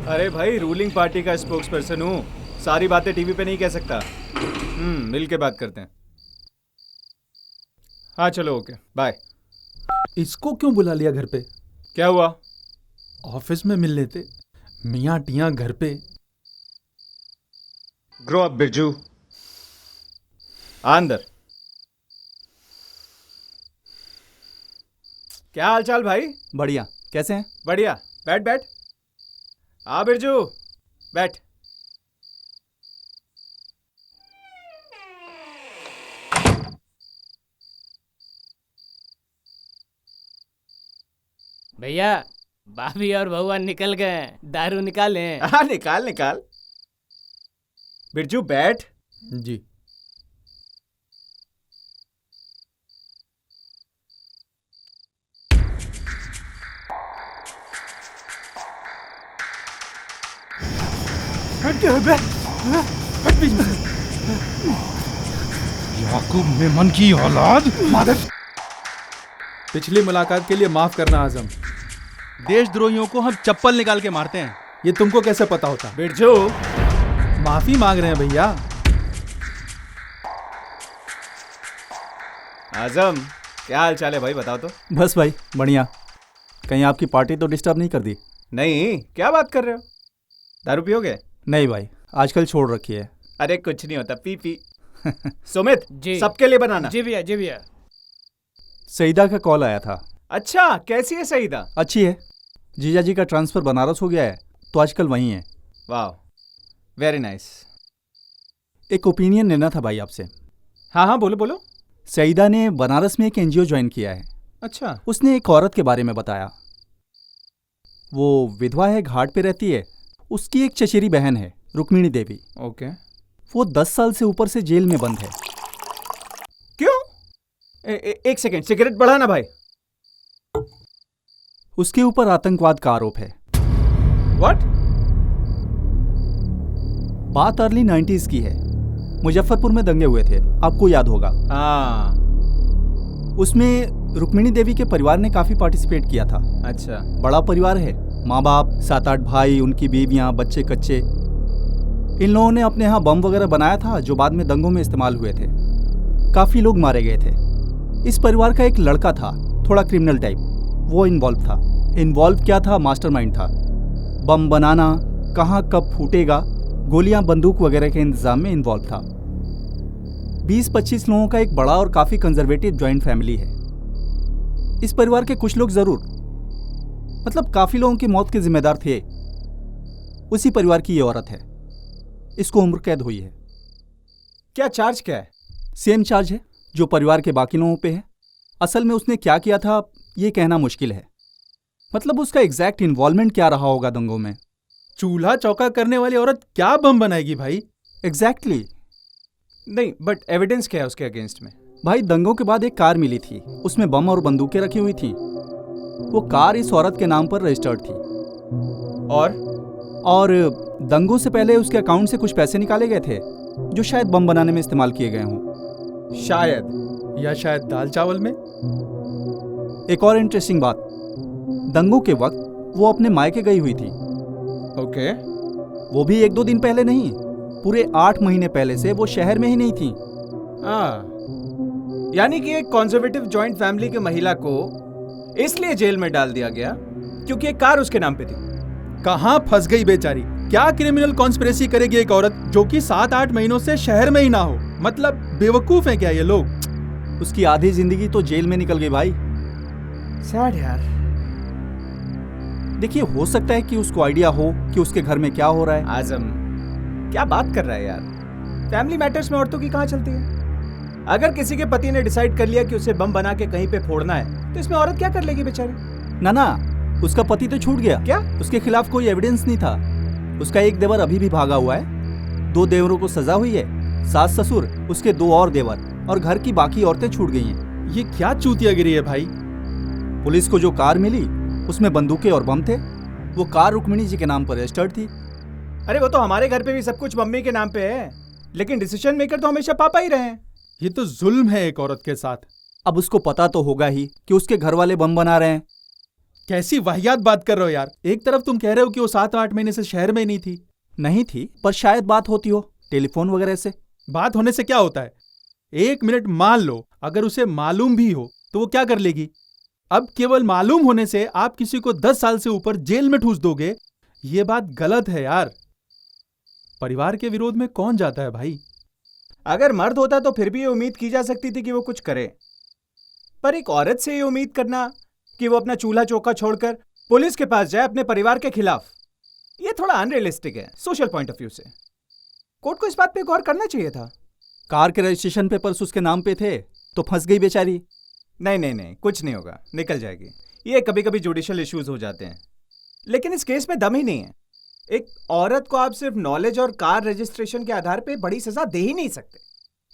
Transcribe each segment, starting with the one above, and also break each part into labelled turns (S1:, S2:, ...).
S1: अरे भाई, ruling party का स्पोक्स पर्सन हूँ, सारी बातें टीवी पे नहीं कह सकता। मिल के बात करते हैं। हाँ चलो, ओके बाय।
S2: इसको क्यों बुला लिया घर पे?
S1: क्या हुआ?
S2: ऑफिस में मिल लेते, मियाँ टियाँ घर पे।
S1: Grow up Birju. आ अंदर। क्या हाल चाल भाई?
S3: बढ़िया। कैसे हैं?
S1: बढ़िया। बैठ बैठ। आ बिरजू, बैठ।
S4: भैया, भाभी और भगवान निकल गए, दारू निकालें।
S1: हाँ निकाल निकाल। बिरजू बैठ।
S2: जी। याकूब मेमन की औलाद। पिछली मुलाकात के लिए माफ करना आजम।
S3: देशद्रोहियों को हम चप्पल निकाल के मारते हैं।
S2: ये तुमको कैसे पता होता?
S1: बिरजू,
S2: माफी मांग रहे हैं भैया।
S1: आजम क्या हाल चाल है भाई, बताओ तो।
S3: बस भाई बढ़िया। कहीं आपकी पार्टी तो डिस्टर्ब नहीं कर दी?
S1: नहीं, क्या बात कर रहे हो? दारू पियोगे?
S3: नहीं भाई, आजकल छोड़ रखी है।
S1: अरे कुछ नहीं होता, पी पी। सुमित,
S4: जी।
S1: सबके लिए बनाना।
S4: जी भैया, जी भैया।
S3: सईदा का कॉल आया था।
S1: अच्छा, कैसी है सईदा?
S3: अच्छी है। जीजा जी का ट्रांसफर बनारस हो गया है तो आजकल वहीं है।
S1: वाह, वेरी नाइस।
S3: एक ओपिनियन लेना था भाई आपसे।
S1: हाँ हाँ, बोलो बोलो।
S3: सईदा ने बनारस में एक एनजीओ ज्वाइन किया है।
S1: अच्छा।
S3: उसने एक औरत के बारे में बताया। वो विधवा है, घाट पे रहती है। उसकी एक चचेरी बहन है, रुक्मिणी देवी।
S1: ओके।
S3: वो 10 साल से ऊपर से जेल में बंद है।
S1: क्यों? एक सेकंड, सिगरेट बढ़ा ना भाई।
S3: उसके ऊपर आतंकवाद का आरोप है।
S1: व्हाट?
S3: बात अर्ली 90s की है। मुजफ्फरपुर में दंगे हुए थे, आपको याद होगा।
S1: हाँ।
S3: उसमें रुक्मिणी देवी के परिवार ने काफी पार्टिसिपेट किया था।
S1: अच्छा।
S3: बड़ा परिवार है, माँ बाप, 7-8 भाई, उनकी बीवियां, बच्चे कच्चे। इन लोगों ने अपने यहाँ बम वगैरह बनाया था जो बाद में दंगों में इस्तेमाल हुए थे। काफी लोग मारे गए थे। इस परिवार का एक लड़का था, थोड़ा क्रिमिनल टाइप, वो इन्वॉल्व था। इन्वॉल्व क्या था? मास्टरमाइंड था। बम बनाना, कहाँ कब फूटेगा, गोलियां बंदूक वगैरह के इंतजाम में इन्वॉल्व था। 20-25 लोगों का एक बड़ा और काफी कंजर्वेटिव जॉइंट फैमिली है। इस परिवार के कुछ लोग जरूर, मतलब काफी लोगों की मौत के जिम्मेदार थे। उसी परिवार की ये औरत है। इसको उम्र कैद हुई है।
S1: क्या चार्ज क्या है?
S3: सेम चार्ज है जो परिवार के बाकी लोगों पे है। असल में उसने क्या किया था ये कहना मुश्किल है। मतलब उसका एग्जैक्ट इन्वॉल्वमेंट क्या रहा होगा दंगों में।
S2: चूल्हा चौका करने वाली औरत क्या बम बनाएगी भाई?
S3: एग्जैक्टली।
S1: नहीं, बट एविडेंस क्या है उसके अगेंस्ट में?
S3: भाई दंगों के बाद एक कार मिली थी, उसमें बम और बंदूकें रखी हुई थी। वो कार इस औरत के नाम पर रजिस्टर्ड थी। और दंगों से पहले उसके अकाउंट से कुछ पैसे निकाले गए थे जो शायद बम बनाने में इस्तेमाल किए गए हों।
S1: शायद,
S2: या शायद दाल चावल में।
S3: एक और इंटरेस्टिंग बात, दंगों के वक्त वो अपने मायके गई हुई थी।
S1: ओके।
S3: वो भी 1-2 दिन पहले नहीं, पूरे 8 महीने पहले से वो शहर में ही नहीं थी।
S1: यानी कि एक कंजर्वेटिव जॉइंट फैमिली की महिला को इसलिए जेल में डाल दिया गया क्योंकि एक कार उसके नाम पे थी।
S2: कहाँ फंस गई बेचारी। क्या क्रिमिनल कॉन्स्पिरेसी करेगी एक औरत जो कि 7-8 महीनों से शहर में ही ना हो? मतलब बेवकूफ हैं क्या ये लोग?
S3: उसकी आधी जिंदगी तो जेल में निकल गई भाई।
S1: सैड यार।
S3: देखिए, हो सकता है कि उसको आइडिया हो कि उसके घर में क्या हो रहा है।
S1: आजम, क्या बात कर रहा है यार? फैमिली मैटर्स में औरतों की कहाँ चलती है? अगर किसी के पति ने डिसाइड कर लिया कि उसे बम बना के कहीं पे फोड़ना है तो इसमें औरत क्या कर लेगी बेचारी?
S3: ना, उसका पति तो छूट गया।
S1: क्या?
S3: उसके खिलाफ कोई एविडेंस नहीं था। उसका एक देवर अभी भी भागा हुआ है, 2 देवरों को सजा हुई है, सास ससुर, उसके 2 और देवर, और घर की बाकी औरतें छूट गई हैं।
S2: ये क्या चूतियागिरी है भाई?
S3: पुलिस को जो कार मिली उसमें बंदूकें और बम थे। वो कार रुक्मिणी जी के नाम पर रजिस्टर्ड थी।
S1: अरे वो तो हमारे घर पे भी सब कुछ मम्मी के नाम पे है, लेकिन डिसीजन मेकर तो हमेशा पापा ही रहे हैं।
S2: ये तो जुल्म है एक औरत के साथ।
S3: अब उसको पता तो होगा ही कि उसके घर वाले बम बना रहे हैं।
S2: कैसी वाहियात बात कर रहे हो यार। एक तरफ तुम कह रहे हो कि वो 7-8 महीने से शहर में ही नहीं थी।
S3: नहीं थी, पर शायद बात होती हो टेलीफोन वगैरह से।
S2: बात होने से क्या होता है? 1 मिनट मान लो अगर उसे मालूम भी हो तो वो क्या कर लेगी? अब केवल मालूम होने से आप किसी को 10 साल से ऊपर जेल में ठूस दोगे, ये बात गलत है यार। परिवार के विरोध में कौन जाता है भाई?
S1: अगर मर्द होता तो फिर भी ये उम्मीद की जा सकती थी कि वो कुछ करे, पर एक औरत से ये उम्मीद करना कि वो अपना चूल्हा चौका छोड़कर पुलिस के पास जाए अपने परिवार के खिलाफ, ये थोड़ा अनरियलिस्टिक है सोशल पॉइंट ऑफ व्यू से। कोर्ट को इस बात पे गौर करना चाहिए था।
S3: कार के रजिस्ट्रेशन पेपर्स उसके नाम पे थे तो फंस गई बेचारी।
S1: नहीं नहीं नहीं, कुछ नहीं होगा, निकल जाएगी। ये कभी कभी जुडिशियल इश्यूज हो जाते हैं, लेकिन इस केस में दम ही नहीं है। एक औरत को आप सिर्फ नॉलेज और कार रजिस्ट्रेशन के आधार पे बड़ी सजा दे ही नहीं सकते।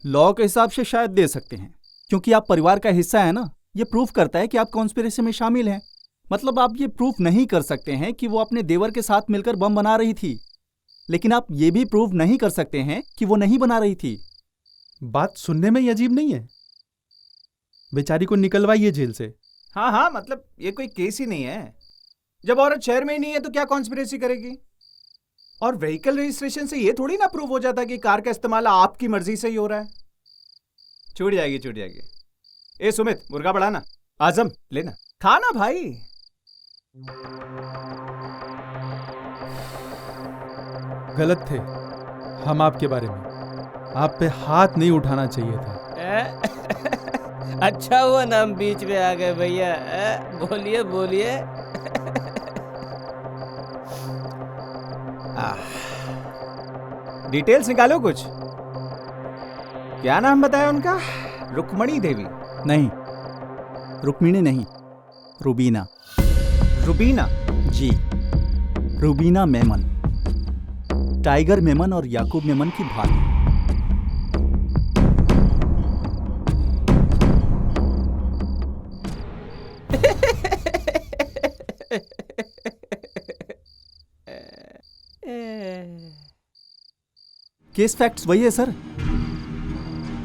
S3: लॉ के हिसाब से शायद दे सकते हैं, क्योंकि आप परिवार का हिस्सा है ना। ये प्रूफ करता है कि आप कॉन्स्पिरेसी में शामिल हैं। मतलब आप ये प्रूफ नहीं कर सकते हैं कि वो अपने देवर के साथ मिलकर बम बना रही थी, लेकिन आप ये भी प्रूफ नहीं कर सकते हैं कि वो नहीं बना रही थी।
S2: बात सुनने में ही अजीब नहीं है? बेचारी को निकलवाइए जेल से।
S1: हाँ हाँ, मतलब ये कोई केस ही नहीं है। जब औरत शहर में ही नहीं है तो क्या कॉन्स्पिरेसी करेगी? और व्हीकल रजिस्ट्रेशन से ये थोड़ी ना प्रूव हो जाता कि कार का इस्तेमाल आपकी मर्जी से ही हो रहा है। छूट जाएगी, छूट जाएगी। ए सुमित, मुर्गा बढ़ाना। आजम लेना, खाना भाई।
S2: गलत थे हम आपके बारे में। आप पे हाथ नहीं उठाना चाहिए था।
S4: अच्छा हुआ ना हम बीच में आ गए भैया। बोलिए बोलिए।
S1: डिटेल्स निकालो कुछ। क्या नाम बताया उनका? रुक्मणी देवी?
S3: नहीं, रुक्मिणी नहीं, रुबीना।
S1: रुबीना?
S3: जी, रुबीना मेमन, टाइगर मेमन और याकूब मेमन की भाभी। केस फैक्ट्स वही है सर।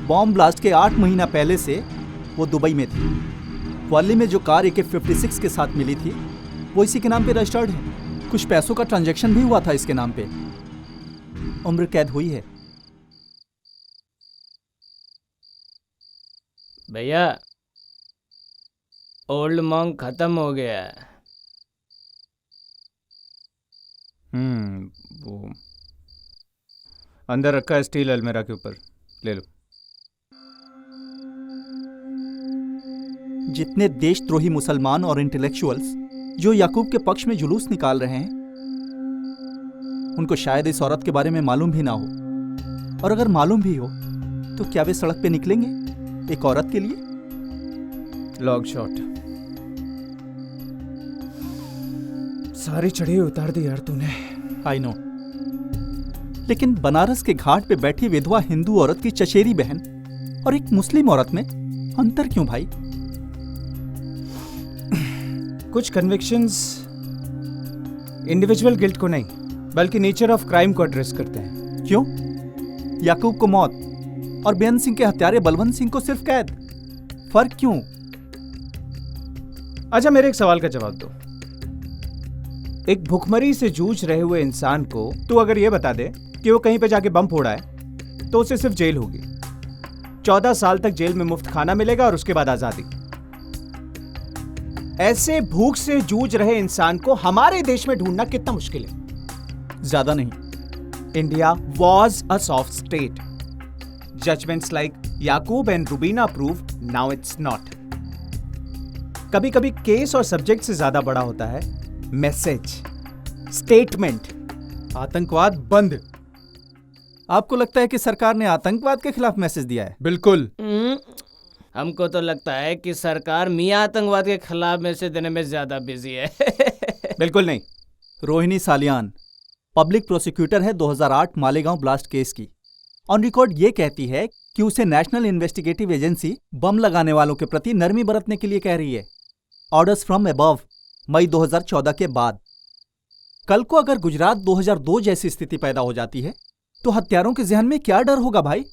S3: बॉम्ब ब्लास्ट के 8 महीना पहले से वो दुबई में थी। ग्वालियर में जो कार AK-56 के साथ मिली थी वो इसी के नाम पे रजिस्टर्ड है। कुछ पैसों का ट्रांजैक्शन भी हुआ था इसके नाम पे। उम्र कैद हुई है।
S4: भैया ओल्ड मॉन्ग खत्म हो गया है।
S1: वो अंदर रखा है स्टील अलमीरा के ऊपर, ले लो।
S3: जितने देशद्रोही मुसलमान और इंटेलेक्चुअल्स जो याकूब के पक्ष में जुलूस निकाल रहे हैं, उनको शायद इस औरत के बारे में मालूम भी ना हो। और अगर मालूम भी हो तो क्या वे सड़क पे निकलेंगे एक औरत के लिए?
S1: Long shot. सारी चढ़ी उतार दी यार तूने।
S3: आई नो, लेकिन बनारस के घाट पे बैठी विधवा हिंदू औरत की चचेरी बहन और एक मुस्लिम औरत में अंतर क्यों भाई?
S1: कुछ कन्विक्शंस इंडिविजुअल गिल्ट को नहीं बल्कि नेचर ऑफ क्राइम को एड्रेस करते हैं।
S3: क्यों? याकूब को मौत और बेअंत सिंह के हत्यारे बलवंत सिंह को सिर्फ कैद। फर्क क्यों?
S1: अच्छा, मेरे एक सवाल का जवाब दो। एक भुखमरी से जूझ रहे हुए इंसान को तू अगर ये बता दे कि वो कहीं पे जाके बम फोड़ा है तो उसे सिर्फ जेल होगी, 14 साल तक जेल में मुफ्त खाना मिलेगा और उसके बाद आजादी। ऐसे भूख से जूझ रहे इंसान को हमारे देश में ढूंढना कितना मुश्किल है?
S3: ज्यादा नहीं।
S1: India was a soft state. Judgments like Yakub and Rubina prove now it's not. कभी कभी केस और सब्जेक्ट से ज्यादा बड़ा होता है मैसेज, स्टेटमेंट।
S2: आतंकवाद बंद।
S3: आपको लगता है कि सरकार ने आतंकवाद के खिलाफ मैसेज दिया है?
S2: बिल्कुल।
S4: हमको तो लगता है कि सरकार मियां आतंकवाद के खिलाफ मैसेज देने में ज्यादा बिजी है।
S1: बिल्कुल नहीं।
S3: रोहिणी सालियान पब्लिक प्रोसिक्यूटर है 2008 मालेगांव ब्लास्ट केस की। ऑन रिकॉर्ड ये कहती है कि उसे नेशनल इन्वेस्टिगेटिव एजेंसी बम लगाने वालों के प्रति नरमी बरतने के लिए कह रही है। ऑर्डर्स फ्रॉम अबव, मई 2014 के बाद। कल को अगर गुजरात 2002 जैसी स्थिति पैदा हो जाती है तो हत्यारों के जहन में क्या डर होगा भाई?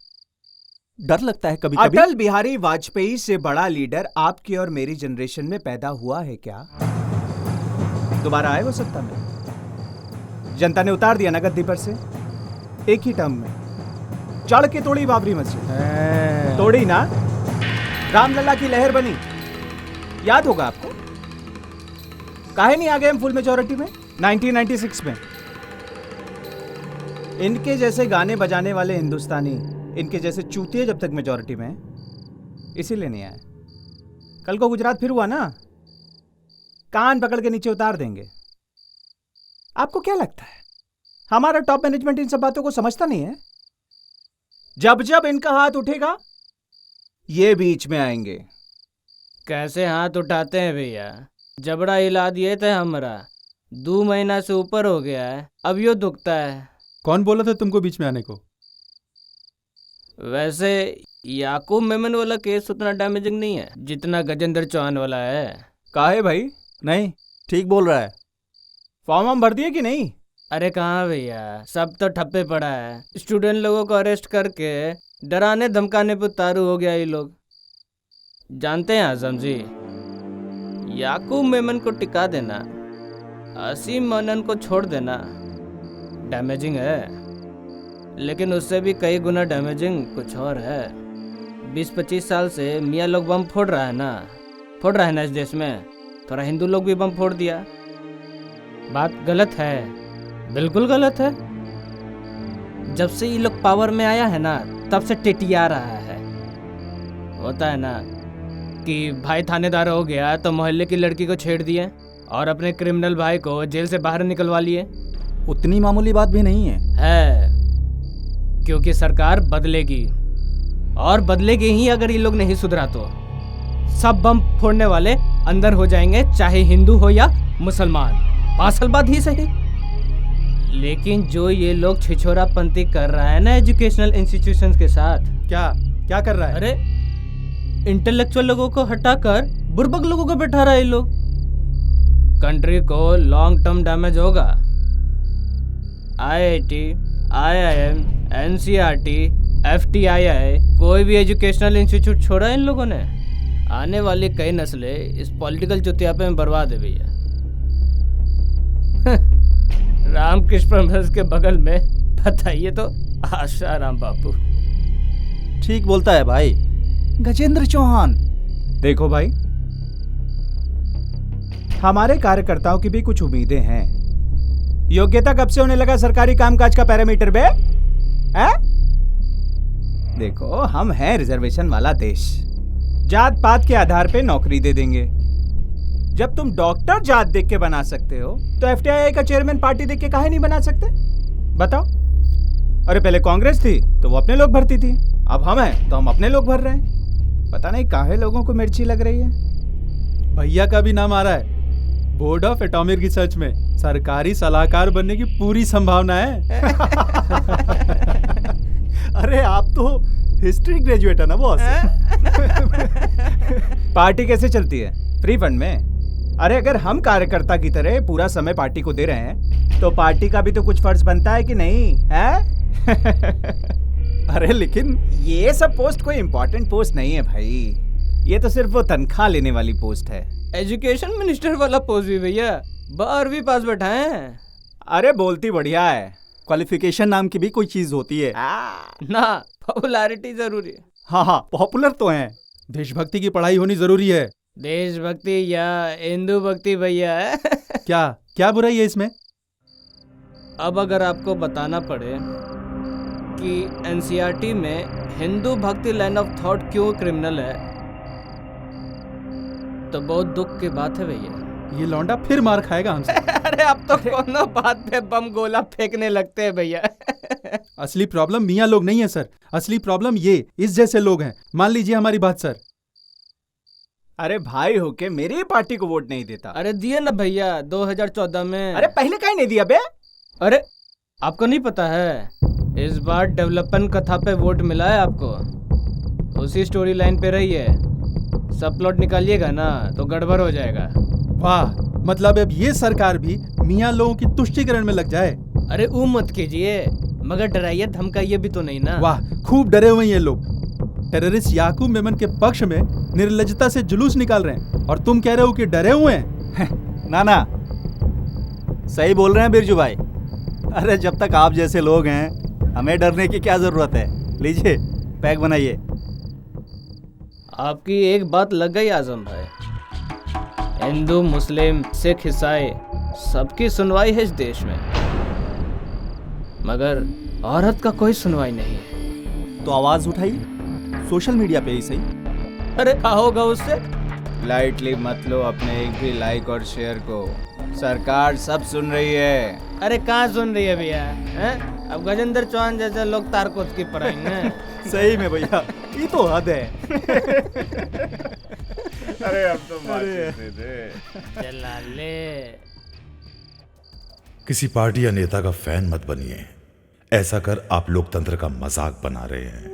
S3: डर लगता है कभी कभी।
S1: अटल बिहारी वाजपेयी से बड़ा लीडर आपकी और मेरी जनरेशन में पैदा हुआ है क्या? दोबारा आए वो सत्ता में। जनता ने उतार दिया ना गद्दी पर से, एक ही टर्म में। चढ़ के तोड़ी बाबरी मस्जिद, तोड़ी ना, रामलला की लहर बनी, याद होगा आपको। काहे नहीं आ गए हम फुल मेजॉरिटी में 1996 में। इनके जैसे गाने बजाने वाले हिंदुस्तानी, इनके जैसे चूतिए जब तक मेजॉरिटी में, इसीलिए नहीं आए। कल को गुजरात फिर हुआ ना, कान पकड़ के नीचे उतार देंगे। आपको क्या लगता है हमारा टॉप मैनेजमेंट इन सब बातों को समझता नहीं है? जब जब इनका हाथ उठेगा ये बीच में आएंगे।
S4: कैसे हाथ उठाते हैं भैया? जबड़ा हिला दिए थे हमारा, 2 महीना से ऊपर हो गया है, अब यो दुखता है।
S2: कौन बोला था तुमको बीच में आने को?
S4: वैसे याकूब मेमन वाला केस उतना डैमेजिंग नहीं है जितना गजेंद्र चौहान वाला है।
S1: काहे भाई?
S3: नहीं, ठीक बोल रहा है।
S1: फॉर्म हम भर दिए कि नहीं?
S4: अरे कहाँ भैया, सब तो ठप्पे पड़ा है। स्टूडेंट लोगों को अरेस्ट करके डराने धमकाने पे उतारू हो गया ये लोग। जानते हैं आजम जी, याकूब मेमन को टिका देना, असीम मनन को छोड़ देना डैमेजिंग है, लेकिन उससे भी कई गुना डैमेजिंग कुछ और है। 20-25 साल से मियाँ लोग बम फोड़ रहा है ना इस देश में। थोड़ा हिंदू लोग भी बम फोड़ दिया। बात गलत है, बिल्कुल गलत है। जब से ये लोग पावर में आया है ना, तब से टिटिया रहा है। होता है ना कि भाई थानेदार हो गया तो मोहल्ले की लड़की को छेड़ दिए और अपने क्रिमिनल भाई को जेल से बाहर निकलवा लिए।
S3: उतनी मामूली बात भी नहीं है।
S4: क्योंकि सरकार बदलेगी, और बदलेगी ही अगर ये लोग नहीं सुधरा तो। सब बम फोड़ने वाले अंदर हो जाएंगे, चाहे हिंदू हो या मुसलमान, 5 साल बाद ही सही। लेकिन जो ये लोग छिछोरापंती कर रहा है ना एजुकेशनल इंस्टीट्यूशंस के साथ।
S2: क्या कर रहा है?
S4: अरे इंटेलेक्चुअल लोगों को हटाकर बुर्बक लोगों को बैठा रहा है ये लोग। कंट्री को लॉन्ग टर्म डैमेज होगा। IIT, IIM, NCERT, FTII, कोई भी एजुकेशनल इंस्टीट्यूट छोड़ा इन लोगों ने। आने वाली कई नस्लें इस पॉलिटिकल चुतियापे में बर्बाद है भैया। रामकृष्ण परमहंस के बगल में बताइए तो आशाराम बापू।
S3: ठीक बोलता है भाई गजेंद्र चौहान।
S1: देखो भाई, हमारे कार्यकर्ताओं की भी कुछ उम्मीदें हैं। योग्यता कब से होने लगा सरकारी कामकाज का पैरामीटर बे? हैं? देखो, हम हैं रिजर्वेशन वाला देश। जात पात के आधार पे नौकरी दे देंगे। जब तुम डॉक्टर जात देख के बना सकते हो तो FTII का चेयरमैन पार्टी देख के काहे नहीं बना सकते? बताओ। अरे पहले कांग्रेस थी तो वो अपने लोग भरती थी, अब हम हैं तो हम अपने लोग भर रहे हैं। पता नहीं काहे लोगों को मिर्ची लग रही है।
S2: भैया का भी नाम आ रहा है बोर्ड ऑफ एटॉमिक रिसर्च में। सरकारी सलाहकार बनने की पूरी संभावना है।
S3: अरे आप तो हिस्ट्री ग्रेजुएट है ना बॉस।
S1: पार्टी कैसे चलती है? फ्री फंड में। अरे अगर हम कार्यकर्ता की तरह पूरा समय पार्टी को दे रहे हैं तो पार्टी का भी तो कुछ फर्ज बनता है कि नहीं है? अरे लेकिन ये सब पोस्ट कोई इंपॉर्टेंट पोस्ट नहीं है भाई, ये तो सिर्फ वो तनख्वाह लेने वाली पोस्ट है।
S4: एजुकेशन मिनिस्टर वाला पोस्ट भी भैया 12वीं पास बैठा है।
S1: अरे बोलती बढ़िया है।
S3: क्वालिफिकेशन नाम की भी कोई चीज होती है
S4: ना, पॉपुलैरिटी जरूरी है।
S3: हाँ, पॉपुलर तो हैं।
S2: देशभक्ति की पढ़ाई होनी जरूरी है।
S4: देशभक्ति या हिंदू भक्ति भैया है।
S2: क्या बुराई है इसमें?
S4: अब अगर आपको बताना पड़े कि NCERT में हिंदू भक्ति लाइन ऑफ थॉट क्यों क्रिमिनल है तो बहुत दुख की बात है भैया।
S2: ये लौंडा फिर मार खाएगा हमसे।
S4: अरे अब तो कोनो बात पे बम गोला फेंकने लगते हैं भैया।
S2: असली प्रॉब्लम मियाँ लोग नहीं है सर, असली प्रॉब्लम ये इस जैसे लोग हैं। मान लीजिए हमारी बात सर।
S1: अरे भाई होके मेरी पार्टी को वोट नहीं देता।
S4: अरे दिए ना भैया 2014 में।
S1: अरे पहले काहे नहीं दिया बे?
S4: अरे आपको नहीं पता है, इस बार डेवलपमेंट कथा पे वोट मिला है आपको। उसी स्टोरी लाइन पे रही है। सब प्लॉट निकालिएगा ना तो गड़बड़ हो जाएगा।
S2: वाह, मतलब अब ये सरकार भी मियाँ लोगों की तुष्टीकरण में लग जाए।
S4: अरे मत कीजिए, मगर डराइए धमकाइए भी तो नहीं ना।
S2: वाह, खूब डरे हुए ये लोग। टेररिस्ट याकूब मेमन के पक्ष में निर्लज्जता से जुलूस निकाल रहे हैं और तुम कह रहे हो कि डरे हुए हैं।
S3: ना, सही बोल रहे हैं बिरजू भाई। अरे जब तक आप जैसे लोग हैं हमें डरने की क्या ज़रूरत है। लीजिए पैक बनाइए।
S4: आपकी एक बात लग गई आजम भाई, हिंदू मुस्लिम सिख ईसाई सबकी सुनवाई है इस देश में, मगर औरत का कोई सुनवाई नहीं है।
S3: तो आवाज़ उठाइए, सोशल मीडिया पे ही सही।
S4: अरे क्या होगा उससे?
S1: लाइटली मत लो अपने एक भी लाइक और शेयर को, सरकार सब सुन रही है।
S4: अरे कहाँ सुन रही है भैया हैं? अब गजेंद्र चौहान जैसे लोग तारकोच की पढ़ाएंगे।
S3: सही में भैया, ये तो हद है।
S1: अरे अब तो दे दे।
S4: चला ले।
S5: किसी पार्टी या नेता का फैन मत बनिए, ऐसा कर आप लोकतंत्र का मजाक बना रहे हैं।